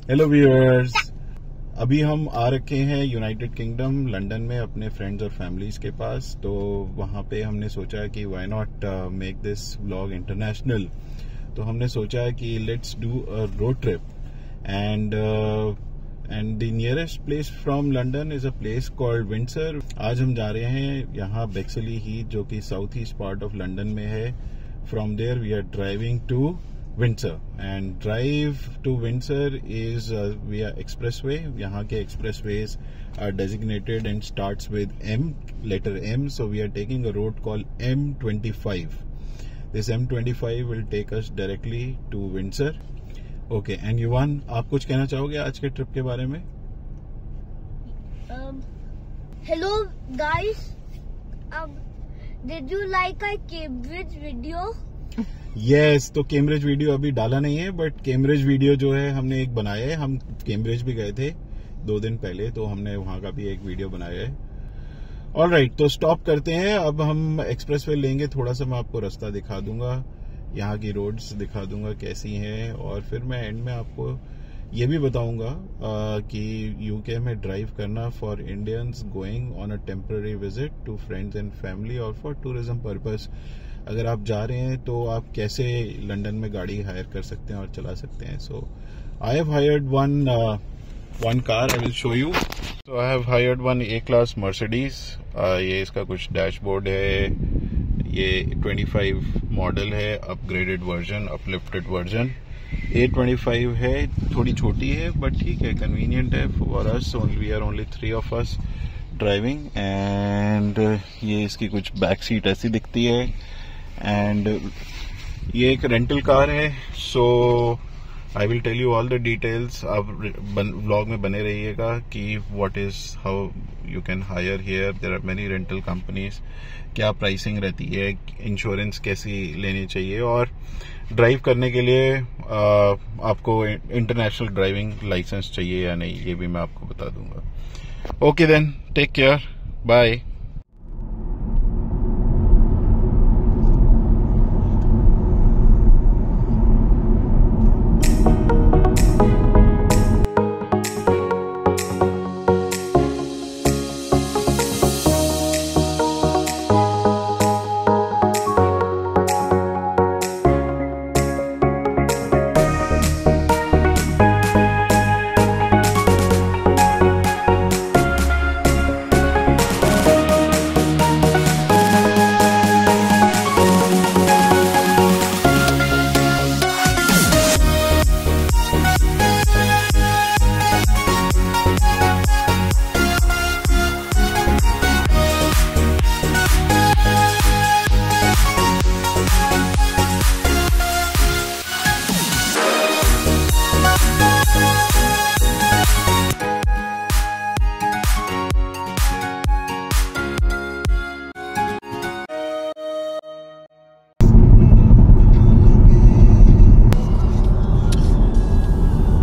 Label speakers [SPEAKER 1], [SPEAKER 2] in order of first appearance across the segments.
[SPEAKER 1] Hello viewers, अभी हम आ रखे हैं यूनाइटेड किंगडम लंदन में अपने फ्रेंड्स और फैमिलीज के पास। तो वहाँ पे हमने सोचा कि why not make this vlog international. तो हमने सोचा कि let's do a road trip and the nearest place from London is a place called Windsor. आज हम जा रहे हैं यहाँ बेक्सली हीथ, जो कि south east part of London में है। From there we are driving to Windsor and drive to Windsor is via expressway. यहाँ के expressways are designated and starts with M, letter M. So we are taking a road called M25. This M25 will take us directly to Windsor. Okay, and Yuvan, आप कुछ कहना चाहोगे आज के trip के बारे में?
[SPEAKER 2] Hello guys. Did you like our Cambridge video?
[SPEAKER 1] Yes, तो कैम्ब्रिज वीडियो अभी डाला नहीं है, बट कैम्ब्रिज वीडियो जो है हमने एक बनाया है। हम कैम्ब्रिज भी गए थे 2 दिन पहले, तो हमने वहां का भी एक वीडियो बनाया है। ऑलराइट, तो स्टॉप करते हैं। अब हम एक्सप्रेसवे लेंगे, थोड़ा सा मैं आपको रास्ता दिखा दूंगा, यहाँ की रोड्स दिखा दूंगा कैसी हैं, और फिर मैं एंड में आपको ये भी बताऊंगा कि यूके में ड्राइव करना for Indians going on a temporary visit to friends and family और फॉर टूरिज्म पर्पस। अगर आप जा रहे हैं तो आप कैसे लंदन में गाड़ी हायर कर सकते हैं और चला सकते हैं। So I have hired one car, I will show you. So I have hired one A class Mercedes. ये इसका कुछ डैशबोर्ड है। ये 25 मॉडल है, upgraded version, uplifted version. A25 है, थोड़ी छोटी है बट ठीक है, कन्वीनियंट है for us. We are only 3 of us driving. And ये इसकी कुछ बैक सीट ऐसी दिखती है। एंड ये एक रेंटल कार है। So I will tell you all the details. आप व्लॉग में बने रहिएगा कि what is how you can hire here. There are many rental companies, क्या प्राइसिंग रहती है, इंश्योरेंस कैसी लेनी चाहिए, और ड्राइव करने के लिए आपको इंटरनेशनल ड्राइविंग लाइसेंस चाहिए या नहीं, ये भी मैं आपको बता दूंगा। Okay then, take care, bye.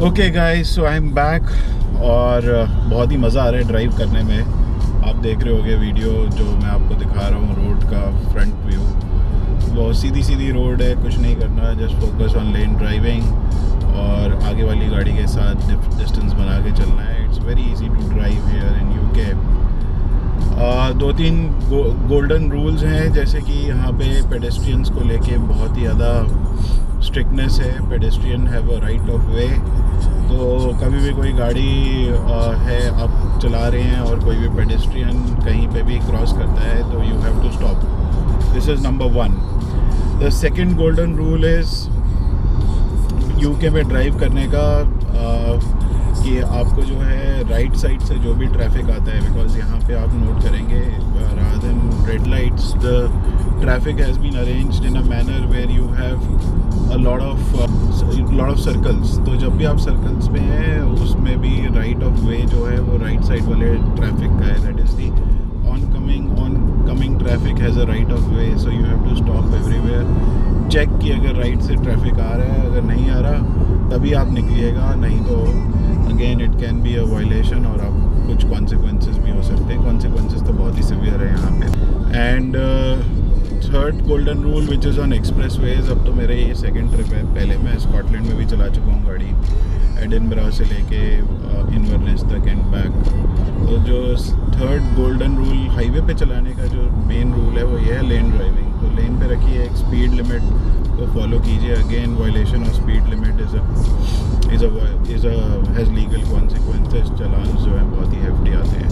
[SPEAKER 1] Okay guys, so I am back और बहुत ही मज़ा आ रहा है ड्राइव करने में। आप देख रहे होगे वीडियो जो मैं आपको दिखा रहा हूँ, रोड का फ्रंट व्यू। बहुत सीधी सीधी रोड है, कुछ नहीं करना, just focus on lane driving और आगे वाली गाड़ी के साथ डिस्टेंस बना के चलना है। It's very easy to drive here in UK. 2-3 golden rules हैं, जैसे कि यहाँ पे पेडेस्ट्रियंस को लेके बहुत ही ज़्यादा स्ट्रिक्टनेस है। Pedestrian have a right of वे। तो कभी भी कोई गाड़ी है, आप चला रहे हैं और कोई भी पेडेस्ट्रियन कहीं पे भी क्रॉस करता है तो you have to stop. This is number 1। The second golden rule is UK में ड्राइव करने का कि आपको जो है राइट साइड से जो भी ट्रैफिक आता है, बिकॉज यहाँ पे आप नोट करेंगे rather than red lights, the traffic has been arranged in a manner where you have a lot of circles. तो जब भी आप सर्कल्स पे हैं उसमें भी राइट ऑफ वे जो है वो राइट साइड वाले ट्रैफिक का है। That is the oncoming traffic has a right of way, so you have to stop everywhere. Check कि अगर राइट से ट्रैफिक आ रहा है, अगर नहीं आ रहा तभी आप निकलिएगा, नहीं तो again it can be a violation और आप कुछ कॉन्सिक्वेंसेस भी हो सकते हैं। कॉन्सिक्वेंसेस तो बहुत ही सीवियर है यहाँ पे। And third golden rule which is on expressways. अब तो मेरे ये सेकेंड ट्रिप है, पहले मैं स्कॉटलैंड में भी चला चुका हूँ गाड़ी। एडिनबरा से लेके इन्वर्नेस तक एंड बैक। तो जो थर्ड गोल्डन रूल हाईवे पे चलाने का जो मेन रूल है वो ये है लेन ड्राइविंग। तो लेन पे रखिए, एक स्पीड लिमिट को फॉलो कीजिए। Again violation of speed limit has legal consequences. चालान जो है बहुत ही हेफ्टी आते हैं।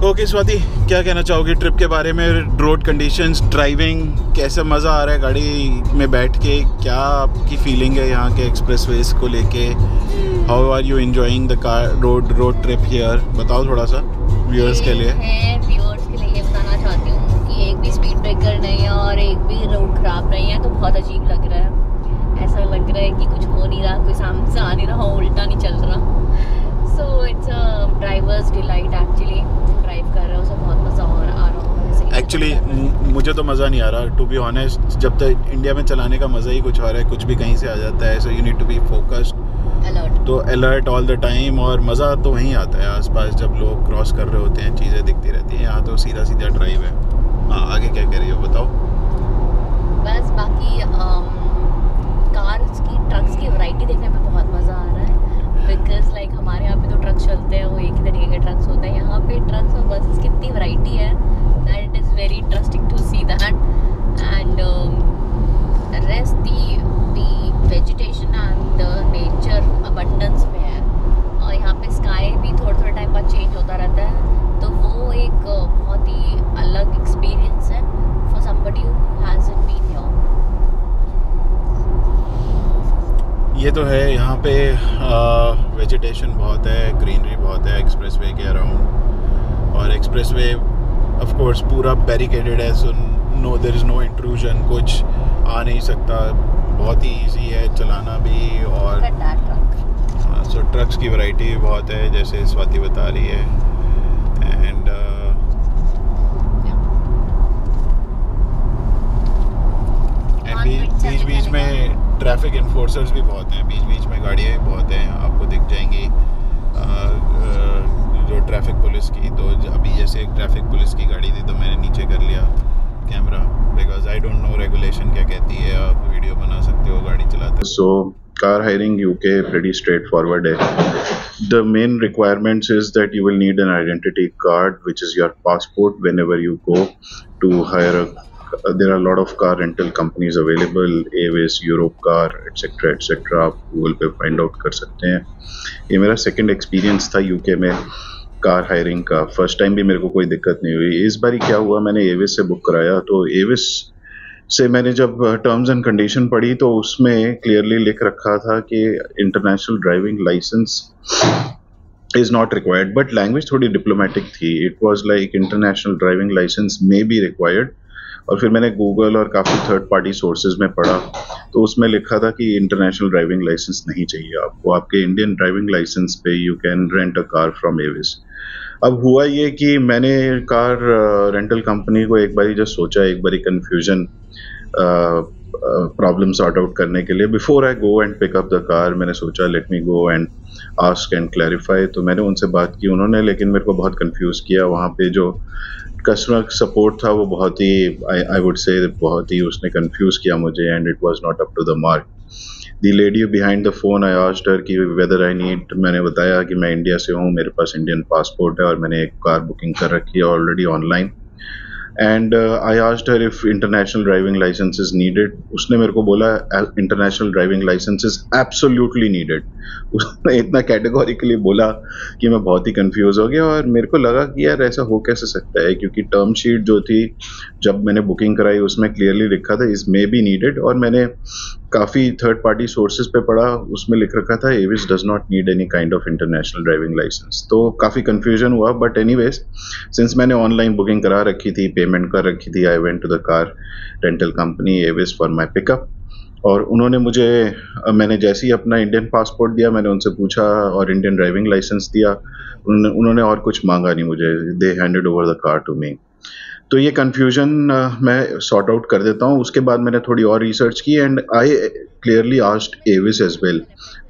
[SPEAKER 1] ओके स्वाति, क्या कहना चाहोगे ट्रिप के बारे में? रोड कंडीशंस, ड्राइविंग, कैसा मज़ा आ रहा है गाड़ी में बैठ के? क्या आपकी फीलिंग है यहाँ के एक्सप्रेसवेज को लेके? How are you enjoying the car road trip here? बताओ थोड़ा सा व्यूअर्स के लिए।
[SPEAKER 3] व्यूअर्स के लिए ये बताना चाहती हूँ कि एक भी स्पीड ब्रेकर नहीं है और एक भी रोड खराब नहीं है, तो बहुत अजीब लग रहा है। ऐसा लग रहा है कि कुछ हो नहीं रहा, कोई सामने से आ नहीं रहा, उल्टा नहीं चल रहा। So it's a drivers delight actually. Drive कर रहे हो उसे बहुत मज़ा आ रहा है।
[SPEAKER 1] एक्चुअली मुझे तो मज़ा नहीं आ रहा टू बी ऑनेस्ट। जब तक इंडिया में चलाने का मज़ा ही कुछ और है, कुछ भी कहीं से आ जाता है। So you need to be focused,
[SPEAKER 3] alert,
[SPEAKER 1] तो अलर्ट ऑल द टाइम। और मज़ा तो वहीं आता है आसपास जब लोग क्रॉस कर रहे होते हैं, चीज़ें दिखती रहती हैं। यहाँ तो सीधा सीधा ड्राइव है। हाँ, आगे क्या कह रही हो बताओ?
[SPEAKER 3] बस बाकी कार्स की, ट्रक्स की वैरायटी देखने में बहुत मज़ा आ रहा है। बिकॉज लाइक हमारे यहाँ पे तो ट्रक्स चलते हैं, वो एक ही तरीके के ट्रक्स होते हैं। यहाँ पे ट्रक्स और बसेस की इतनी वैरायटी है that it is very interesting to see that. And rest the vegetation and the nature abundance में है। और यहाँ पे स्काई भी थोड़े टाइम बाद चेंज होता रहता है, तो वो एक बहुत ही अलग एक्सपीरियंस है for somebody who hasn't been here.
[SPEAKER 1] ये तो है, यहाँ पे वेजिटेशन बहुत है, ग्रीनरी बहुत है एक्सप्रेसवे के अराउंड। और एक्सप्रेसवे ऑफ कोर्स पूरा बैरिकेडेड है, so no there is no intrusion, कुछ आ नहीं सकता। बहुत ही इजी है चलाना भी। और सो ट्रक्स की वैरायटी भी बहुत है, जैसे स्वाति बता रही है। एंड बीच में ट्रैफिक इन्फोर्सर्स भी बहुत हैं, बीच में गाड़ियाँ भी बहुत हैं, आपको दिख जाएंगी जो ट्रैफिक पुलिस की। तो अभी जैसे एक ट्रैफिक पुलिस की गाड़ी थी तो मैंने नीचे कर लिया camera, because I don't know regulation क्या कहती है। आप वीडियो बना सकते हो गाड़ी चलाते। So car hiring UK pretty straightforward है। The main requirements is that you will need an identity card, which is your passport whenever you go to hire a there are a lot of car rental companies available, Avis, Europcar, etc etc। आप Google पे find out कर सकते हैं। ये मेरा second experience था UK में car hiring का। फर्स्ट टाइम भी मेरे को कोई दिक्कत नहीं हुई। इस बार क्या हुआ, मैंने एविस से बुक कराया, तो एविस से मैंने जब टर्म्स एंड कंडीशन पढ़ी तो उसमें क्लियरली लिख रखा था कि international driving licence is not required, but language थोड़ी डिप्लोमेटिक थी। It was like international driving licence may be required. और फिर मैंने गूगल और काफ़ी थर्ड पार्टी सोर्सेज में पढ़ा तो उसमें लिखा था कि इंटरनेशनल ड्राइविंग लाइसेंस नहीं चाहिए आपको, आपके इंडियन ड्राइविंग लाइसेंस पे you can rent a car from Aves. अब हुआ ये कि मैंने कार रेंटल कंपनी को एक बारी जस्ट सोचा, एक बारी कन्फ्यूजन प्रॉब्लम सॉर्ट आउट करने के लिए, before I go and pick up the car, मैंने सोचा let me go and ask and clarify. तो मैंने उनसे बात की, उन्होंने लेकिन मेरे को बहुत कंफ्यूज किया। वहाँ पे जो कस्टमर सपोर्ट था वो बहुत ही आई वुड से बहुत ही उसने कंफ्यूज किया मुझे, and it was not up to the mark. The lady behind the phone, I asked her कि वेदर आई नीड, मैंने बताया कि मैं इंडिया से हूँ, मेरे पास इंडियन पासपोर्ट है और मैंने एक कार बुकिंग कर रखी है already online. And I asked her if international driving licence is needed. उसने मेरे को बोला international driving licence is absolutely needed. उसने इतना कैटेगोरिकली बोला कि मैं बहुत ही कंफ्यूज हो गया और मेरे को लगा कि यार ऐसा हो कैसे सकता है, क्योंकि टर्म शीट जो थी जब मैंने बुकिंग कराई उसमें क्लियरली लिखा था इज मे बी नीडेड, और मैंने काफ़ी थर्ड पार्टी सोर्सेज पे पढ़ा, उसमें लिख रखा था Avis does not need any kind of international driving licence. तो काफ़ी कन्फ्यूजन हुआ, बट एनीवेज सिंस मैंने ऑनलाइन बुकिंग करा रखी थी, पेमेंट कर रखी थी, I went to the car rental company Avis for my pickup. और उन्होंने मुझे, मैंने जैसे ही अपना इंडियन पासपोर्ट दिया, मैंने उनसे पूछा और इंडियन ड्राइविंग लाइसेंस दिया, उन्होंने और कुछ मांगा नहीं मुझे, they handed over the car to me. तो ये कन्फ्यूजन मैं सॉर्ट आउट कर देता हूँ। उसके बाद मैंने थोड़ी और रिसर्च की and I clearly asked Avis as well,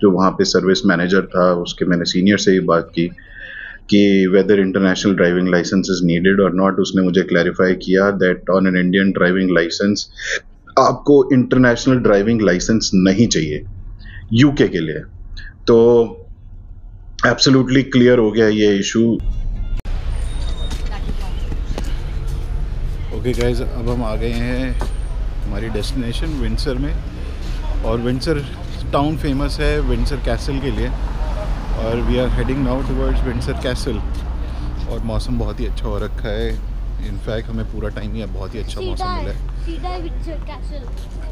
[SPEAKER 1] जो वहाँ पे सर्विस मैनेजर था, उसके मैंने सीनियर से ही बात की कि whether international driving licence is needed और नॉट। उसने मुझे क्लैरिफाई किया that on an Indian driving licence आपको इंटरनेशनल ड्राइविंग लाइसेंस नहीं चाहिए यूके के लिए। तो एब्सोल्युटली क्लियर हो गया ये इशू। ओके गाइस, अब हम आ गए हैं हमारी डेस्टिनेशन विंडसर में, और विंडसर टाउन फेमस है विंडसर कैसल के लिए, और we are heading now towards Windsor castle. और मौसम बहुत ही अच्छा हो रखा है, इनफैक्ट हमें पूरा टाइम ही बहुत ही अच्छा मौसम मिला है।
[SPEAKER 2] सीधा विंडसर कैसल।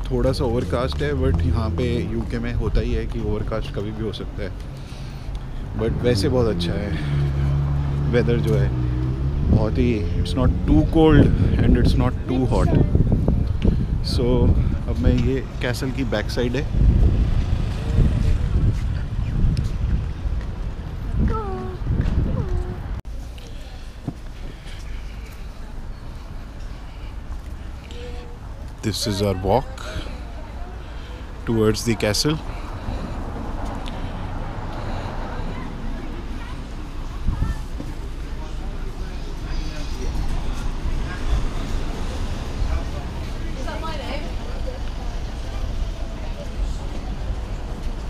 [SPEAKER 1] थोड़ा सा ओवरकास्ट है, बट यहाँ पे यूके में होता ही है कि ओवरकास्ट कभी भी हो सकता है, बट वैसे बहुत अच्छा है वेदर जो है, बहुत ही, it's not too cold and it's not too hot. So अब मैं, ये कैसल की बैक साइड है। This is our walk towards the castle.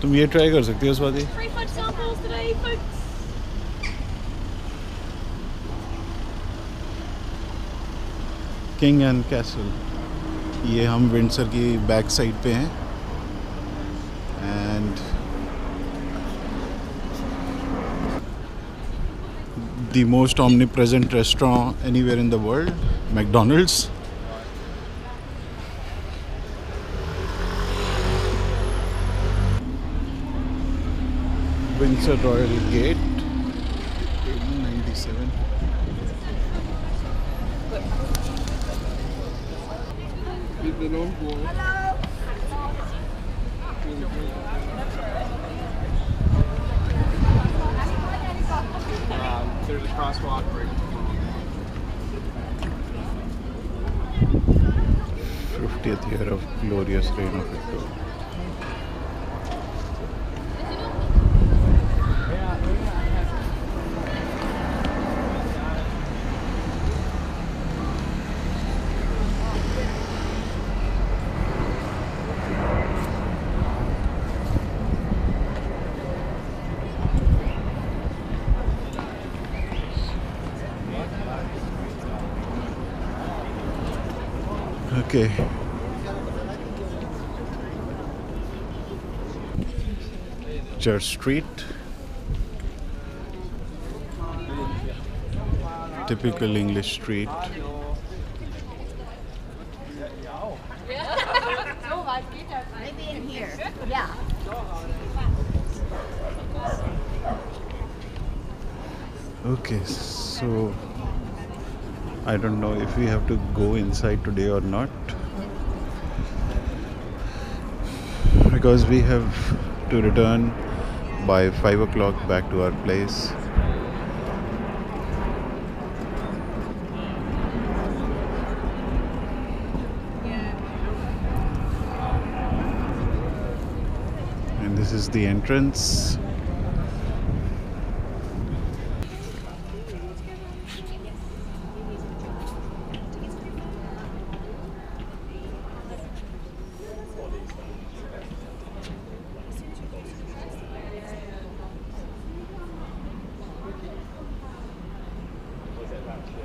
[SPEAKER 1] तुम ये ट्राई कर सकती हो स्वाति। किंग एंड कैसल, ये हम विंडसर की बैक साइड पे हैं, and the most omnipresent restaurant anywhere in the world, McDonald's. Windsor Royal Gate, 1897.
[SPEAKER 4] There's a crosswalk right
[SPEAKER 1] 50th year of glorious reign of Victoria. Okay. Church Street. Typical English street.
[SPEAKER 3] Maybe in here. Yeah.
[SPEAKER 1] Okay, so I don't know if we have to go inside today or not, because we have to return by 5 o'clock back to our place. And this is the entrance.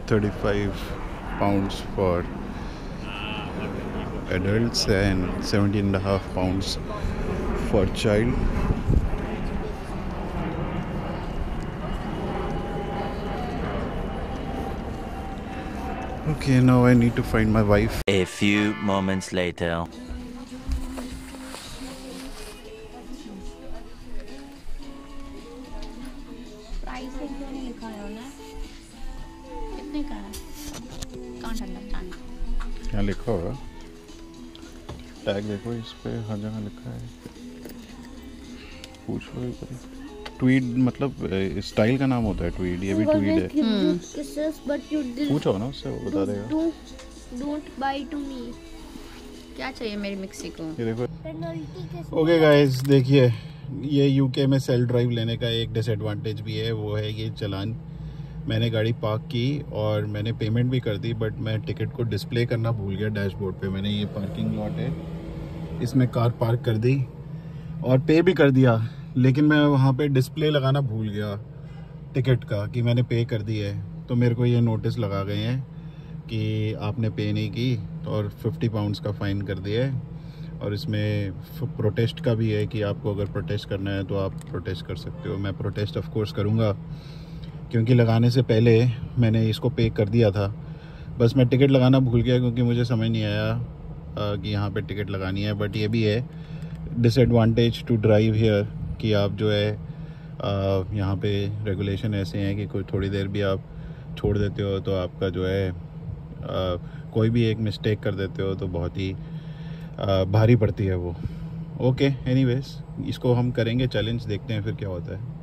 [SPEAKER 1] £35 for adults and 17.5 pounds for child. Okay, now I need to find my wife.
[SPEAKER 5] A few moments later.
[SPEAKER 3] Price क्यों नहीं लिखा है उन्हें? कितने का है? Can't understand.
[SPEAKER 1] क्या लिखा होगा? टैग देखो इस पे, हर जगह लिखा है। पूछो एक बार। ट्वीड मतलब स्टाइल का नाम होता है ट्वीड, ये भी ट्वीड है। पूछो ना उससे, वो बता देगा।
[SPEAKER 2] Don't buy to me.
[SPEAKER 3] क्या चाहिए मेरी मिक्सी को?
[SPEAKER 1] ये देखो।
[SPEAKER 2] पेनल्टी के
[SPEAKER 1] ओके गाइस, देखिए ये यूके में सेल्फ ड्राइव लेने का एक डिसएडवांटेज भी है, वो है ये चालान मैंने गाड़ी पार्क की और मैंने पेमेंट भी कर दी, बट मैं टिकट को डिस्प्ले करना भूल गया डैशबोर्ड पे। मैंने ये पार्किंग लॉट है, इसमें कार पार्क कर दी और पे भी कर दिया, लेकिन मैं वहाँ पे डिस्प्ले लगाना भूल गया टिकट का कि मैंने पे कर दी है। तो मेरे को ये नोटिस लगा गए हैं कि आपने पे नहीं की और 50 पाउंड्स का फ़ाइन कर दिया है। और इसमें प्रोटेस्ट का भी है कि आपको अगर प्रोटेस्ट करना है तो आप प्रोटेस्ट कर सकते हो। मैं प्रोटेस्ट ऑफ कोर्स करूँगा, क्योंकि लगाने से पहले मैंने इसको पे कर दिया था। बस मैं टिकट लगाना भूल गया क्योंकि मुझे समझ नहीं आया कि यहाँ पे टिकट लगानी है। बट ये भी है डिसएडवांटेज टू ड्राइव हियर कि आप जो है यहाँ पे रेगुलेशन ऐसे हैं कि कोई थोड़ी देर भी आप छोड़ देते हो तो आपका जो है कोई भी एक मिस्टेक कर देते हो तो बहुत ही भारी पड़ती है वो। ओके, एनीवेज इसको हम करेंगे चैलेंज, देखते हैं फिर क्या होता है।